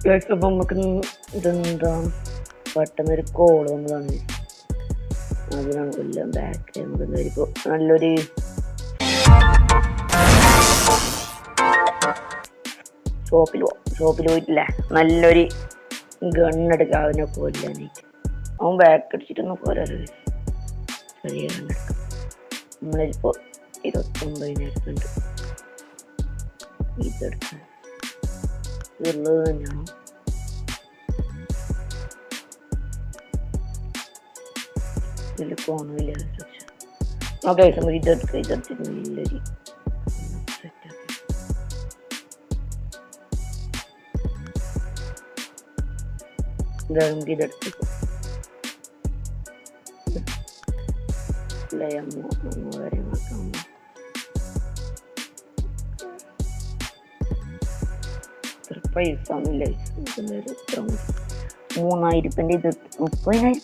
അപ്പം നമുക്ക് ഇതെന്താ പെട്ടെന്നൊരു കോൾ വന്നതാണ്. അതിനാണ് കൊല്ലം ബാക്ക് നമുക്കെന്തായിരിക്കും നല്ലൊരു ഷോപ്പിൽ പോയിട്ടില്ല, നല്ലൊരു ഗണ്ണെടുക്കാം അവനെ കൊല്ലാനായിട്ട്. അവൻ ബാക്ക് അടിച്ചിട്ടൊന്നും പോരാല്ലോ. ചെറിയ ഗണ്ണെടുക്കാം. നമ്മളിപ്പോൾ 29,000 ഉണ്ട്. ഇതെടുക്കാം, ഇതുള്ളത് തന്നെയാണോ? ഇതിൽ പോകണമില്ല. ഓക്കെ, നമുക്ക് ഇതെടുക്കാം. ഇതെടുത്തിട്ട് നല്ലൊരു നമുക്ക് ഇതെടുത്ത് കാര്യങ്ങളൊക്കെ പൈസ ഒന്നുമില്ല. 3,000 ഇത് 30,000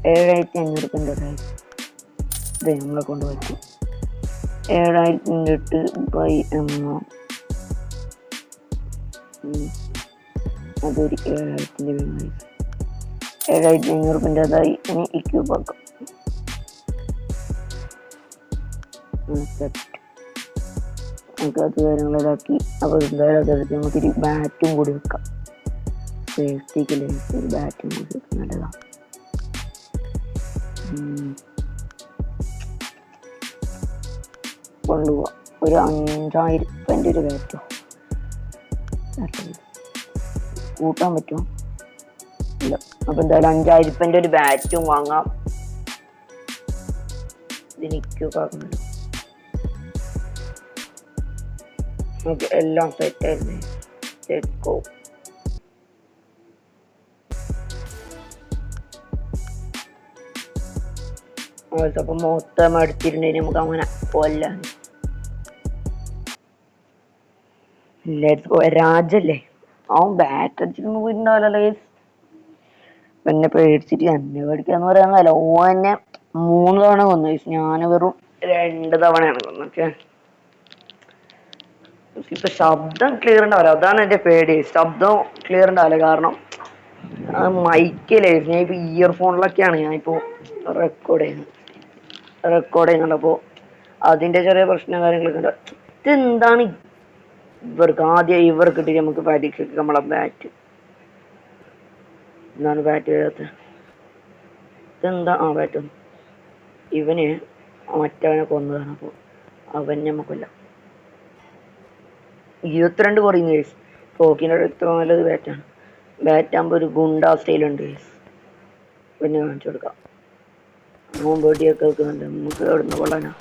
7,500 ഇത് നമ്മളെ കൊണ്ടുപോയി 7,000 ഇട്ട് ബൈ അതൊരു 7,000 7,500 അതായി. ഇനി ഈ ക്യൂബ് ആക്കാം. നമുക്ക് അത് കാര്യങ്ങളിലാക്കി. അപ്പോൾ എന്തായാലും അതെടുത്ത് നമുക്കൊരു ബാറ്റും കൂടി വെക്കാം. സേഫ്റ്റിക്ക് ഒരു ബാറ്റും കൂടി വെക്കാം, നല്ലതാണ്. കൊണ്ടുപോവാം. ഒരു 5,000 ഒരു ബാറ്റോ കൂട്ടാൻ പറ്റുമോ? ഇല്ല. അപ്പോൾ എന്തായാലും 5,000 ഒരു ബാറ്റും വാങ്ങാം. ഇതിനിക്കുന്നുണ്ട്. ഓക്കെ, എല്ലാം സെറ്റായിരുന്നു. സെറ്റ് അപ്പം മൊത്തം എടുത്തിട്ടുണ്ടെങ്കിൽ നമുക്ക് അങ്ങനെ കൊല്ലാൻ. രാജല്ലേ, അവൻ ബാറ്റ് അടിച്ചിട്ടൊന്നും പോയിട്ടുണ്ടാവില്ലല്ലോ. എന്നെ പേടിച്ചിട്ട് എന്നെ പേടിക്കാന്ന് പറയാൻ കാലം. ഓ എന്നെ 3 തവണ കൊന്നു. ഞാൻ വെറും 2 തവണയാണ് കൊന്നൊക്കെ. ഇപ്പൊ ശബ്ദം ക്ലിയർ ഉണ്ടാവില്ല, അതാണ് എന്റെ പേടി. ശബ്ദം ക്ലിയർ ഉണ്ടാവില്ല, കാരണം മൈക്കില്ലേ. ഞാൻ ഇപ്പൊ ഇയർഫോണിലൊക്കെയാണ് ഞാനിപ്പോ റെക്കോർഡ് ചെയ്യുന്നത്. അപ്പോൾ അതിന്റെ ചെറിയ പ്രശ്നം കാര്യങ്ങളൊക്കെ ഉണ്ട്. ഇതെന്താണ് ഇവർക്ക് ആദ്യം ഇവർക്കിട്ട് നമുക്ക് പരീക്ഷയ്ക്ക് നമ്മളെ ബാറ്റ് എന്താണ് ബാറ്റ് വരാത്ത? ഇതെന്താ? ബാറ്റ് ഇവന് മറ്റവനെ കൊന്നതാണ്. അപ്പോൾ അവൻ നമുക്കില്ല. 22 കുറയുന്നു കേസ്. പോക്കിൻ്റെ ഇത്ര നല്ലത് ബാറ്റാണ്. ബാറ്റാകുമ്പോൾ ഒരു ഗുണ്ടാ സ്റ്റൈലുണ്ട് കേസ്. പിന്നെ കാണിച്ചു കൊടുക്കാം. ബോഡിയൊക്കെ വെക്കുന്നുണ്ട്. നമുക്ക് എവിടുന്ന് കൊള്ളാനാ?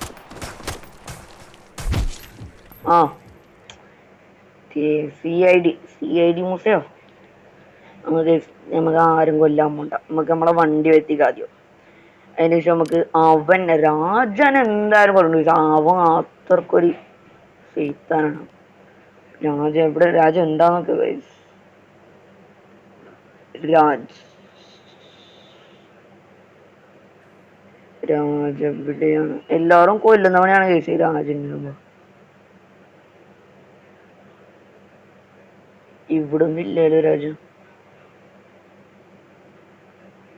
CID മൂസയോ? നമുക്ക് ആരും കൊല്ലാൻ പോണ്ട. നമുക്ക് നമ്മളെ വണ്ടി എത്തിക്കാം ആദ്യം. അതിനുശേഷം നമുക്ക് അവൻ രാജൻ എന്തായാലും കൊണ്ടു. അവൻ അത്രക്കൊരു സൈത്താനാണ്. രാജ എന്താന്നൊക്കെ രാജ എവിടെയാണ്? എല്ലാവരും കൊല്ലുന്നവനെയാണ് കേസ് രാജന്. ഇവിടൊന്നും ഇല്ലല്ലോ രാജ.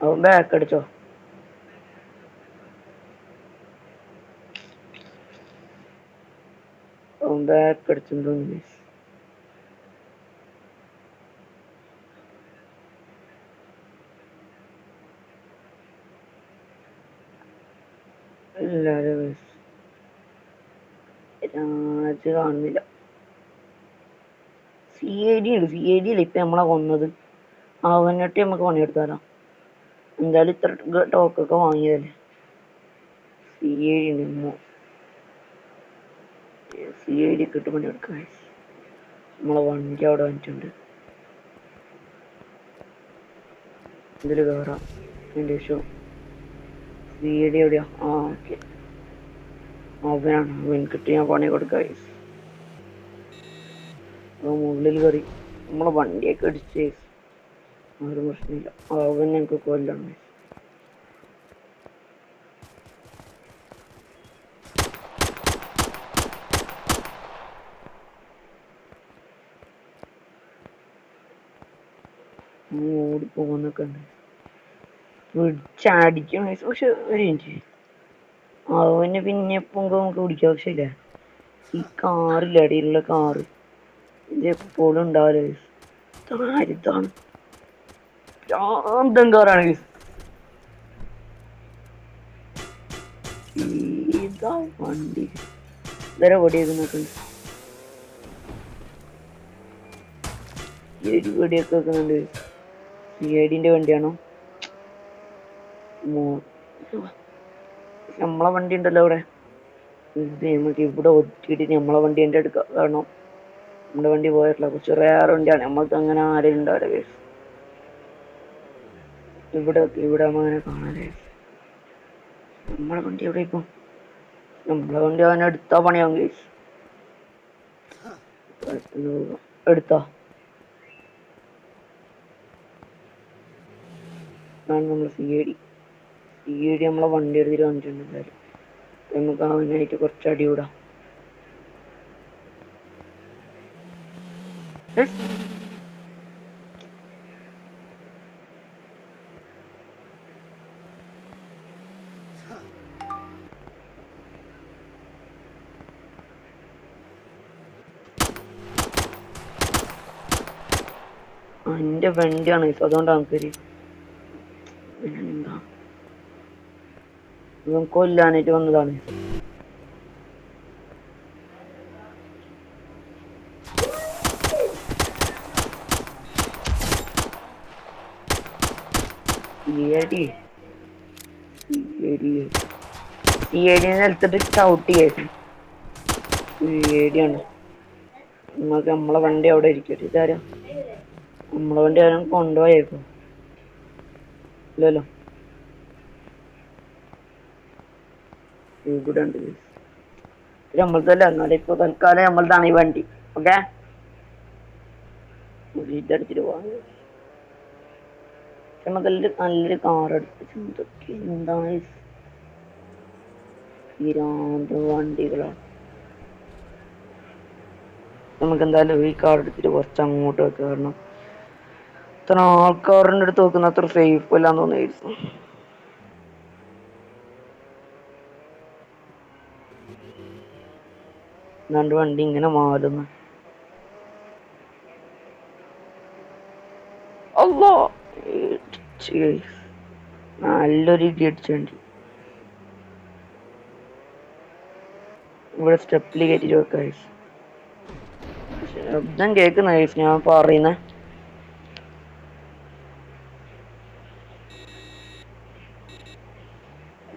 അവൻ ബാക്ക് അടിച്ചോ? അവൻ ബാക്ക് അടിച്ചെന്ന് തോന്നുന്നു. രാജ കാണുന്നില്ല. CID ഉണ്ട്. ഇപ്പൊ നമ്മളെ കൊന്നത്. അവനിട്ട് നമുക്ക് പണിയെടുത്താലോ? എന്തായാലും ഇത്ര ടോക്കൊക്കെ വാങ്ങിയതല്ലേ. CID ഇട്ട് പണിയെടുക്കാം. നമ്മളെ വണ്ടി അവിടെ വന്നിട്ടുണ്ട്. ഇതിൽ കയറാം. അതിൻ്റെ ശേഷം CID എവിടെയാ? ഓക്കെ, അവനാണ്. അവൻകിട്ട് ഞാൻ പണി കൊടുക്കാം. മുകളിൽ കയറി നമ്മളെ വണ്ടിയൊക്കെ അടിച്ച് ഒരു പ്രശ്നമില്ല. അവൻ ഞങ്ങൾക്ക് കൊല്ലണം. പോകുന്നൊക്കെ ഉണ്ട്. പിടിച്ചടിക്കും പക്ഷെ ഒരു മിനിറ്റ് അവന് പിന്നെ എപ്പം നമുക്ക് പിടിക്കാം. പക്ഷെ ഇല്ല ഈ കാറില്ല അടിയിലുള്ള കാറ് ഇത് എപ്പോഴും ഉണ്ടാവില്ല. ഇതാണ് ഭ്രാന്തൻ കാറാണ്. ഇതാ വണ്ടി ഇതരെ ഓടിയേക്കുന്നൊക്കെ ഒരു വെടിയൊക്കെ വെക്കുന്നുണ്ട്. സിഐഡിന്റെ വണ്ടിയാണോ? നമ്മളെ വണ്ടി ഉണ്ടല്ലോ ഇവിടെ. ഇത് നമുക്ക് ഇവിടെ ഒറ്റിട്ട് നമ്മളെ വണ്ടി എൻ്റെ അടുക്ക കാരണം നമ്മുടെ വണ്ടി പോയിട്ടില്ല. കുറച്ച് റേർ വണ്ടിയാണ്. നമ്മൾക്ക് അങ്ങനെ ആരെയും ഉണ്ടാവില്ല. ഇവിടെ അങ്ങനെ കാണാനേ. നമ്മളെ വണ്ടി എവിടെ ഇപ്പം? നമ്മളെ വണ്ടി അവൻ എടുത്താ പണിയാവും കേസ്. എടുത്തോ നമ്മൾ സി ഐ ഡി നമ്മളെ വണ്ടി എടുത്തിട്ട് വന്നിട്ടുണ്ട്. എന്തായാലും നമുക്ക് അവനായിട്ട് കുറച്ച് അടി കൂടാം. എന്റെ വണ്ടിയാണ് അതുകൊണ്ടാണ് നമുക്കൊരു എന്താ ഇവൻ കൊല്ലാനായിട്ട് വന്നതാണ്. നിലത്തിട്ട് ചവിട്ടി കയറ്റി ഏടിയാണ്. നമുക്ക് നമ്മളെ വണ്ടി അവിടെ ഇരിക്കട്ടെ. ഇതാരാ നമ്മളെ വണ്ടി ആരും കൊണ്ടുപോയേക്കും ഇല്ലല്ലോ. ഇവിടെ ഉണ്ട് നമ്മളതല്ല. എന്നാലും ഇപ്പൊ തൽക്കാലം നമ്മളതാണ് ഈ വണ്ടി. ഓക്കെ ഇതടിച്ചിട്ട് പോവാ. നല്ലൊരു കാർ എടുത്ത് എന്താണ് തീരാന്ത വണ്ടികളാണ്. നമുക്ക് എന്തായാലും ഈ കാർ എടുത്തിട്ട് കുറച്ച് അങ്ങോട്ട് വെക്കുക. കാരണം ഇത്ര ആൾക്കാരുടെ അടുത്ത് വെക്കുന്ന അത്ര സേഫ് അല്ലാന്ന് തോന്നിയിരുന്നു. രണ്ട് വണ്ടി ഇങ്ങനെ മാറുന്നു. അല്ലോ നല്ലൊരു ഇടി അടിച്ച വണ്ടി. ഇവിടെ സ്റ്റെപ്പിൽ കയറ്റിട്ട് വെക്ക. ശബ്ദം കേൾക്കുന്ന ഞാൻ പറയുന്ന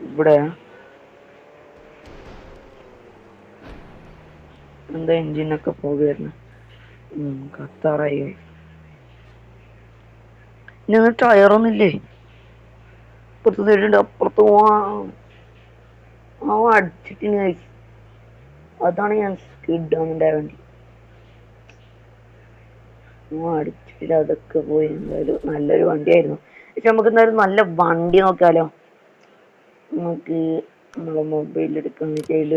ഇവിടെ എന്താ എഞ്ചിനൊക്കെ പോകുമായിരുന്നു. കത്താറായി. ഇനി ടയറൊന്നുമില്ലേ? ഇപ്പുറത്ത് സൈഡുണ്ട്. അപ്പുറത്ത് അടിച്ചിട്ട് അതാണ് ഞാൻ സ്കിഡാവുന്നുണ്ടായ വണ്ടി. അടിച്ചിട്ട് അതൊക്കെ പോയി. എന്തായാലും നല്ലൊരു വണ്ടിയായിരുന്നു. പക്ഷെ നമുക്ക് എന്തായാലും നല്ല വണ്ടി നോക്കാലോ. നമുക്ക് നമ്മളെ മൊബൈലിൽ എടുക്കുന്ന വെച്ചാൽ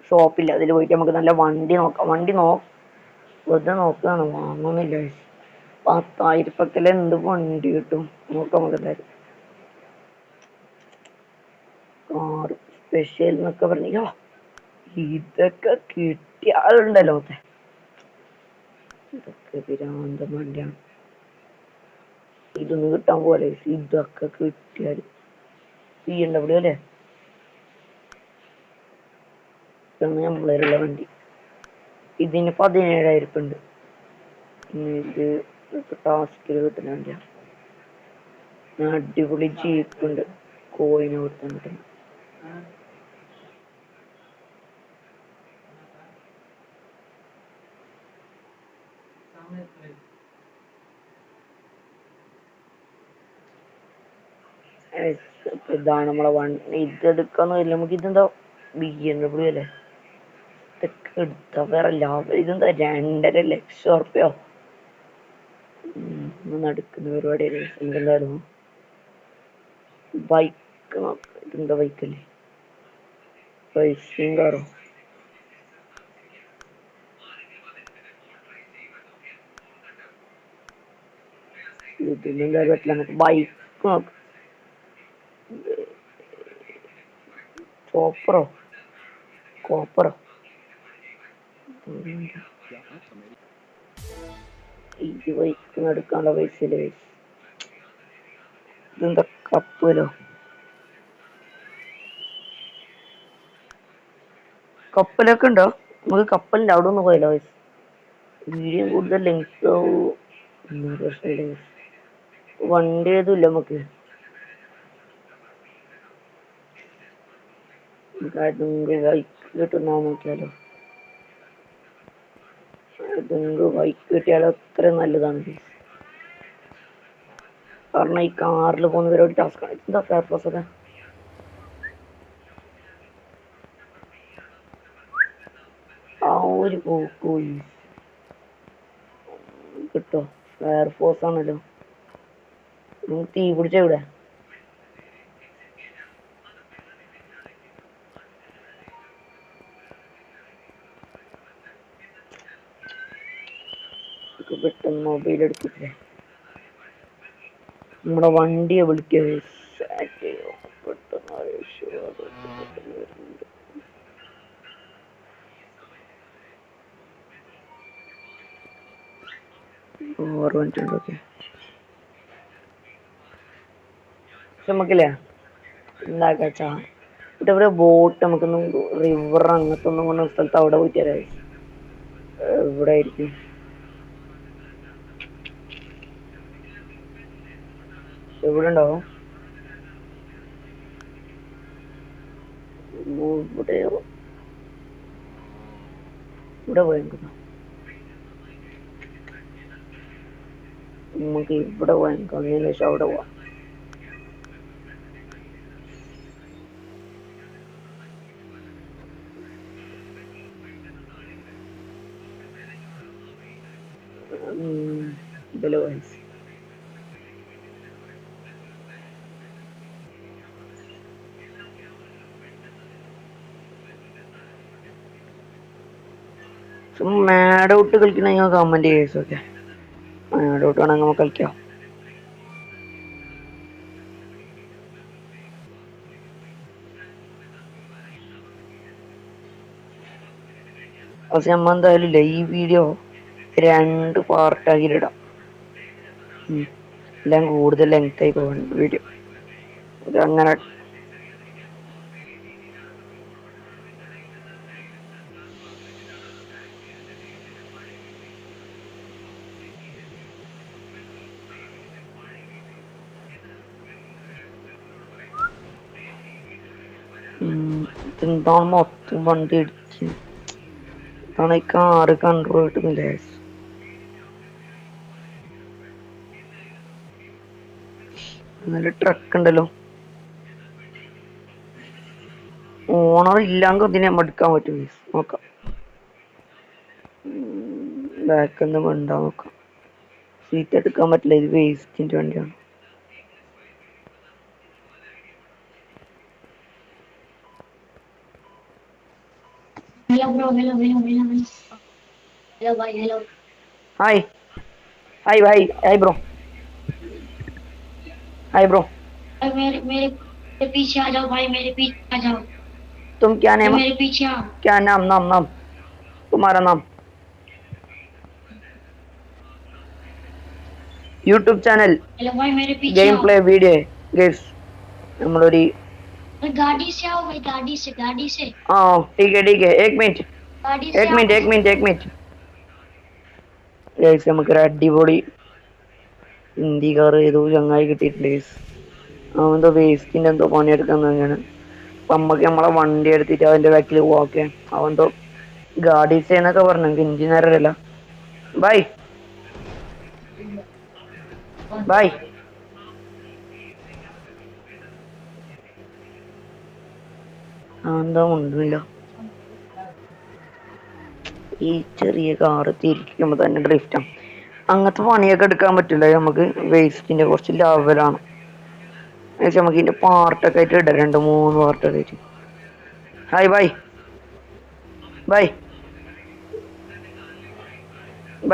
ഷോപ്പില്ല. അതിൽ പോയിട്ട് നമുക്ക് നല്ല വണ്ടി നോക്കാം. വെറുതെ നോക്കുകയാണ്. വാങ്ങുന്നില്ല. 10,000 എന്ത് വണ്ടി കിട്ടും നോക്കാം. നമുക്ക് എന്തായാലും കാർ സ്പെഷ്യൽ എന്നൊക്കെ പറഞ്ഞോ ഇതൊക്കെ കിട്ടിയാളുണ്ടല്ലോ. ഇതൊക്കെ പിരാന്തം വണ്ടിയാണ്. ഇതൊന്നും കിട്ടാൻ പോലെ ഇതൊക്കെ കിട്ടിയാല് BMW അല്ലേ നമ്മളതിലുള്ള വണ്ടി. ഇതിന് 17,000 ഉണ്ട്. ഇത് ടാസ്കിൽ കിട്ടുന്ന വണ്ടിയാണ്. അടിപൊളി ജീപ്പ് ഉണ്ട്. കോയിന് കൊടുത്തിട്ട് ഇതാണ് നമ്മളെ വണ്ടി. ഇതെടുക്കാന്ന് വരില്ല. നമുക്ക് ഇതെന്താ BMW അല്ലേ? ഇതൊക്കെ എടുത്താ വേറെ ലാഭം. ഇതെന്താ 2,50,000 ഉറുപ്പ്യോ? നടക്കുന്ന പരിപാടിയല്ലേ. എന്തെന്തായിരുന്നു ബൈക്ക് നോക്ക. ഇതെന്താ ബൈക്കല്ലേ? റേസിംഗ് കാറോ? ഇതിന് എന്തായാലും പറ്റില്ല. നമുക്ക് ബൈക്ക് നോക്കാം. ചോപ്പറോ കോപ്പറോ ഈ ബൈക്ക് എടുക്കാനുള്ള പൈസ ഇല്ലേ? ഇതെന്താ കപ്പലോ? കപ്പലൊക്കെ ഉണ്ടോ? നമുക്ക് കപ്പലിന്റെ അവിടെ ഒന്ന് പോയാലോ? വീഡിയോ കൂടുതൽ ലെങ്ത് പ്രശ്നമില്ല. വണ്ടി ഏതും ഇല്ല നമുക്ക്. ബൈക്ക് കിട്ടുന്ന നോക്കിയാലോ? ബൈക്ക് കിട്ടിയാലോ അത്ര നല്ലതാണ്. കാരണം ഈ കാറിൽ പോകുന്ന പരിപാടി ടാസ്ക്കാണ്. എന്താ ഫെയർപ്ലസ് ഒക്കെ ആ ഒരു പോയി കിട്ടോ? ഫയർഫോഴ്സ് ആണല്ലോ. നമുക്ക് തീ പിടിച്ച ഇവിടെ പെട്ടെന്ന് മൊബൈൽ എടുത്തിട്ടേ നമ്മുടെ വണ്ടിയെ വിളിക്കുക. പെട്ടെന്ന് ഓർമ്മ നമുക്കില്ലേ എന്താക്കാച്ചാ ഇവിടെ ബോട്ട് നമുക്കൊന്നും റിവർ അങ്ങനത്തെ ഒന്നും കൊണ്ട സ്ഥലത്ത് അവിടെ പോയി തരാം. എവിടെ ആയിരിക്കും? എവിടെ ഉണ്ടാവും? ഇവിടെ പോയെങ്കിൽ നമുക്ക് ഇവിടെ പോയെങ്കിൽ അതിന് ശേഷം അവിടെ പോവാം. ഇതില് വയസ്സ് മാഡൗട്ട് കളിക്കണ കമന്റ് ചെയ്യൊക്കെ. മാഡൗട്ട് വേണമെങ്കിൽ നമുക്ക് കളിക്കാം. പക്ഷെ നമ്മ എന്തായാലും ഇല്ല ഈ വീഡിയോ 2 പാർട്ടാക്കിയിട്ട് ഇടാം. എല്ലാം കൂടുതൽ ലെങ്ത് ആയി പോകണം വീഡിയോ. അങ്ങനെ എന്താണ് മൊത്തം വണ്ടി ഇടിച്ച് ഇതാണ് ഈ കാറ് കൺട്രോൾ കിട്ടുന്നില്ലേ? നല്ല ട്രക്ക് ഉണ്ടല്ലോ. ഓണർ ഇല്ലാങ്ക ഇതിനെ എടുക്കാൻ പറ്റും. നോക്കാം ബാക്കിന്ന് വേണ്ടാ നോക്കാം. സീറ്റ് എടുക്കാൻ പറ്റില്ല, ഇത് വേസ്റ്റിന്റെ വണ്ടിയാണ്. Hello bro, hello bhai, hello. हाय हाय भाई, हाय ब्रो, हाय ब्रो. मेरे मेरे पीछे आ जाओ भाई, मेरे पीछे आ जाओ. तुम क्या नाम? मेरे पीछे आओ. क्या नाम? नाम तुम्हारा नाम? यूट्यूब चैनल हेलो भाई, मेरे पीछे गेम आओ. प्ले वीडियो ഗൈസ് നമ്മളൊരു गाड़ी से आओ भाई, गाड़ी से. ആ ठीक है एक मिनट गाड़ी एक से आओ मिनट भाई. एक मिनट एक मिनट ഗൈസ് നമുക്കൊരു അടിപൊളി ഹിന്ദി കാർ ഏതോ ചങ്ങായി കിട്ടിയിട്ടുണ്ട് ഗൈസ്. അവനെന്തോ വേസ്റ്റിന്റെ എന്തോ പണിയെടുക്കാൻ തന്നെയാണ്. അപ്പൊ നമ്മക്ക് നമ്മളെ വണ്ടി എടുത്തിട്ട് അവന്റെ ബാക്കിൽ പോവാക്കെ. അവന്തോ ഗാഡീസ് എന്നൊക്കെ പറഞ്ഞു, എഞ്ചിനീയർ അല്ല. Bye bye. എന്താ ഒന്നുമില്ല. ഈ ചെറിയ കാറ് തിരിക്കുമ്പോ തന്നെ ഡ്രിഫ്റ്റാണ്. അങ്ങനത്തെ പണിയൊക്കെ എടുക്കാൻ പറ്റില്ല നമുക്ക്. വേസ്റ്റിന്റെ കുറച്ച് ലെവലാണ്. നമുക്ക് ഇതിന്റെ പാർട്ടൊക്കെ ആയിട്ട് ഇടാം, 2-3 പാർട്ടൊക്കെ ആയിട്ട്. Hi bye bye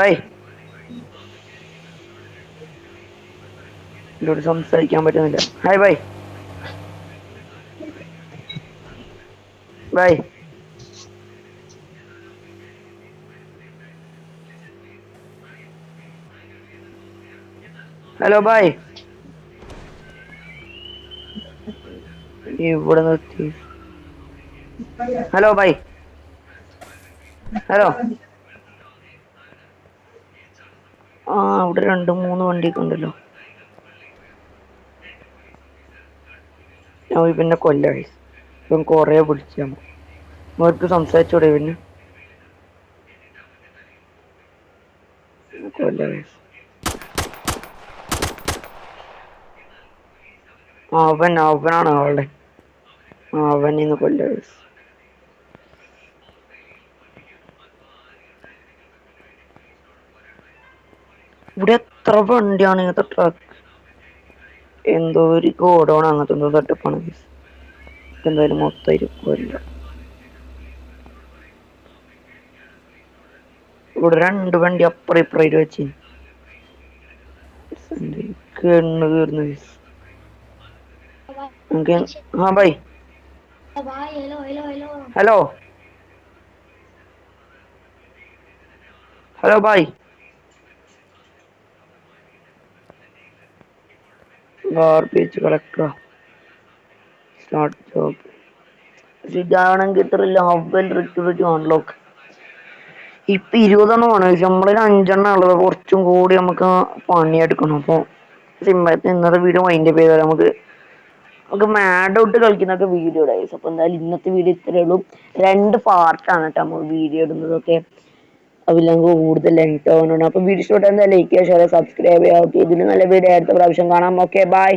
bye. എന്നോട് സംസാരിക്കാൻ പറ്റുന്നില്ല. Hi bye bye. Hello bye. ഇവിടെ നിർത്തി. Hello bye. ഹലോ. ആ അവിടെ 2-3 വണ്ടിയൊക്കെ ഉണ്ടല്ലോ. ഞാൻ പിന്നെ കൊല്ലായി. ഇപ്പം കൊറേ പിടിച്ചു അവർക്ക് സംസാരിച്ചൂടെ പിന്നെ കൊല്ലായി. അവനാണ് അവളുടെ. അവനിന്ന് കൊല്ലായി. ഇവിടെ എത്ര വണ്ടിയാണ് ഇങ്ങനത്തെ ട്രക്ക്. എന്തോ ഒരു ഗോഡൗൺ അങ്ങനത്തെ എന്തോ തട്ടിപ്പാണ്. എന്തായാലും മൊത്തം ഇരിക്കുമല്ല. ഇവിടെ 2 വണ്ടി അപ്പുറം ഇപ്പുറം വെച്ച് കണ്ണ് കീർന്നു. हाँ भाई भाई hello hello hello hello hello भाई garbage collector start job ഇതാണെങ്കിൽ ഇത്ര ലെവൽ റിക്രൂട്ട് അൺലോക്ക് ഇപ്പൊ 20 ആണ്. നമ്മളിൽ 5 ഉള്ളത്. കുറച്ചും കൂടി നമുക്ക് പണിയെടുക്കണം. അപ്പൊ സിമ്പിൾ ഇന്നത്തെ വീഡിയോ മൈൻഡ് ചെയ്ത് നമുക്ക് മാഡ് ഔട്ട് കളിക്കുന്നൊക്കെ വീഡിയോ ഇടാം. അപ്പൊ എന്തായാലും ഇന്നത്തെ വീഡിയോ ഇത്രയേ ഉള്ളൂ. 2 പാർട്ടാണ് കേട്ടോ നമ്മൾ വീഡിയോ ഇടുന്നതൊക്കെ. അതില്ലെങ്കിൽ കൂടുതൽ ലെങ്ത് ആവുന്നുണ്ട്. അപ്പൊ വീഡിയോ ഇഷ്ടപ്പെട്ടാൽ എന്താ ലൈക്ക് ചെയ്യുക, ഷെയർ, സബ്സ്ക്രൈബ് ചെയ്യുക. ഇതിന് നല്ല വീഡിയോ അടുത്ത പ്രാവശ്യം കാണാം. Okay bye.